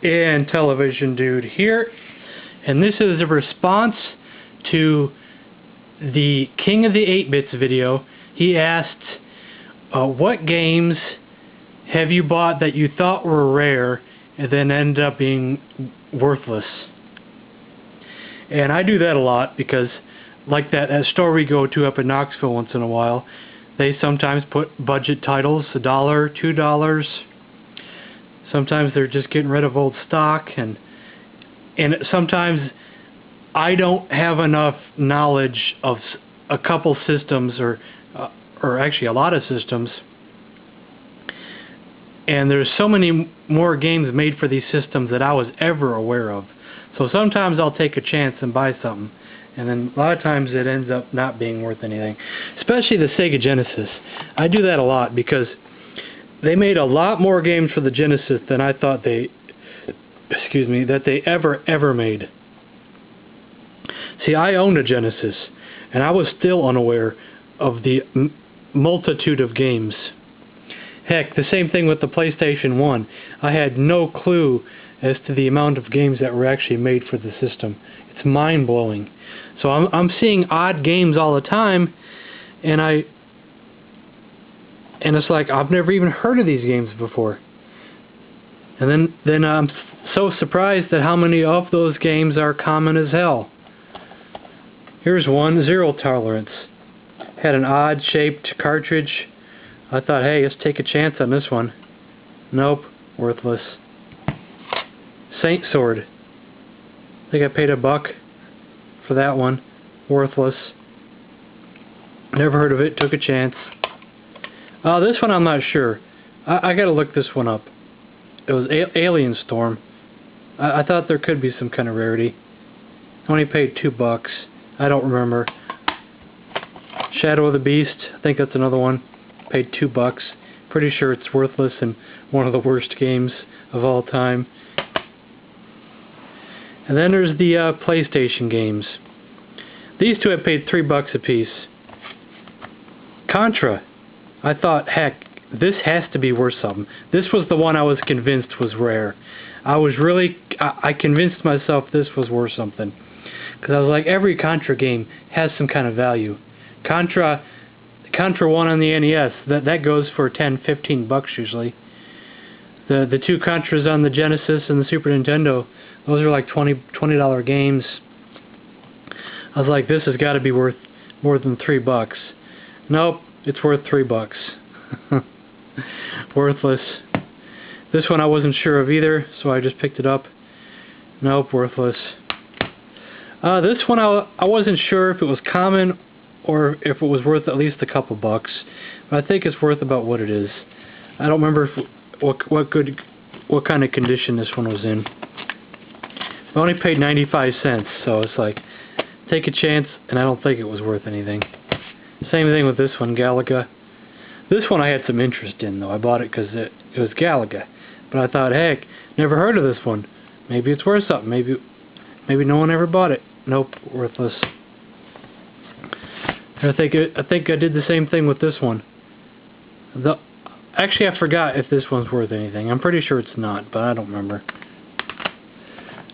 IntellivisionDude here, and this is a response to the King of the 8-Bits video. He asked, what games have you bought that you thought were rare and then ended up being worthless? And I do that a lot because, like that store we go to up in Knoxville once in a while, they sometimes put budget titles, $1, $2. Sometimes they're just getting rid of old stock, and sometimes I don't have enough knowledge of a couple systems, or actually a lot of systems, and there's so many more games made for these systems that I was ever aware of. So sometimes I'll take a chance and buy something, and then a lot of times it ends up not being worth anything. Especially the Sega Genesis. I do that a lot because they made a lot more games for the Genesis than I thought that they ever made. See, I owned a Genesis, and I was still unaware of the multitude of games. Heck, the same thing with the PlayStation 1. I had no clue as to the amount of games that were actually made for the system. It's mind-blowing. So I'm seeing odd games all the time, and it's like, I've never even heard of these games before. And then I'm so surprised at how many of those games are common as hell. Here's one, Zero Tolerance. Had an odd-shaped cartridge. I thought, hey, let's take a chance on this one. Nope, worthless. Saint Sword. I think I paid $1 for that one. Worthless. Never heard of it, took a chance. This one I'm not sure. I gotta look this one up. It was Alien Storm. I thought there could be some kind of rarity. I only paid $2. I don't remember. Shadow of the Beast. I think that's another one. Paid $2. Pretty sure it's worthless and one of the worst games of all time. And then there's the PlayStation games. These two I paid $3 a piece. Contra. I thought, heck, this has to be worth something. This was the one I was convinced was rare. I convinced myself this was worth something. Because I was like, every Contra game has some kind of value. Contra 1 on the NES, that goes for $10, $15 usually. The two Contras on the Genesis and the Super Nintendo, those are like $20 games. I was like, this has got to be worth more than $3. Nope, it's worth $3. Worthless. This one I wasn't sure of either, so I just picked it up. Nope, worthless. This one I wasn't sure if it was common or if it was worth at least a couple bucks, but I think it's worth about what it is. I don't remember what kind of condition this one was in. I only paid 95 cents, so it's like, take a chance, and I don't think it was worth anything. Same thing with this one, Galaga. This one I had some interest in, though. I bought it because it was Galaga. But I thought, heck, never heard of this one. Maybe it's worth something. Maybe no one ever bought it. Nope, worthless. I think I did the same thing with this one. Actually, I forgot if this one's worth anything. I'm pretty sure it's not, but I don't remember.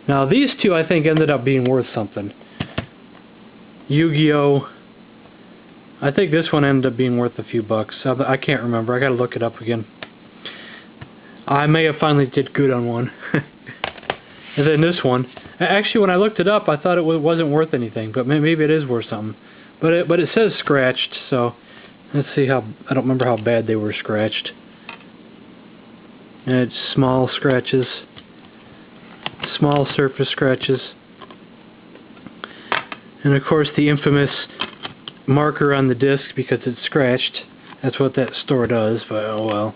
Now, these two I think ended up being worth something. Yu-Gi-Oh! I think this one ended up being worth a few bucks. I can't remember. I gotta look it up again. I may have finally did good on one. And then this one. Actually, when I looked it up, I thought it wasn't worth anything, but maybe it is worth something. But it says scratched, so let's see how. I don't remember how bad they were scratched. And it's small scratches, small surface scratches, and of course the infamous marker on the disc because it's scratched. That's what that store does, but oh well.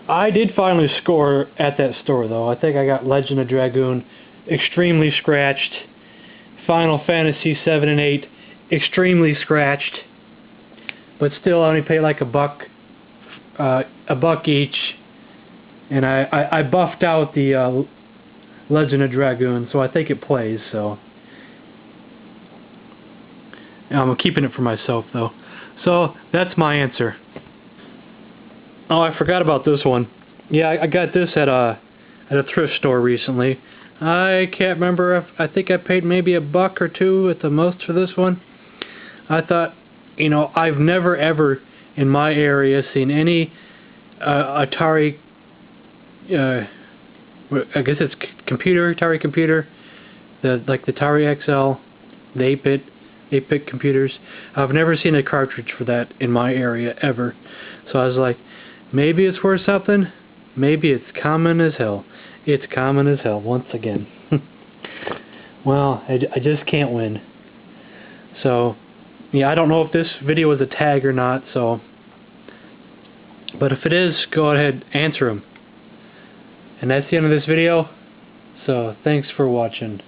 I did finally score at that store, though. I think I got Legend of Dragoon, extremely scratched. Final Fantasy 7 and 8, extremely scratched. But still, I only paid like $1 each. And I buffed out the Legend of Dragoon, so I think it plays, so. I'm keeping it for myself, though. So, that's my answer. Oh, I forgot about this one. Yeah, I got this at a thrift store recently. I can't remember if I think I paid maybe $1 or $2 at the most for this one. I thought, you know, I've never ever in my area seen any Atari. I guess it's Atari computer, like the Atari XL, the 8-bit computers. I've never seen a cartridge for that in my area ever. So I was like, maybe it's worth something. Maybe it's common as hell. It's common as hell once again. Well, I just can't win. So, yeah, I don't know if this video is a tag or not. So, but if it is, go ahead, answer them. And that's the end of this video. So, thanks for watching.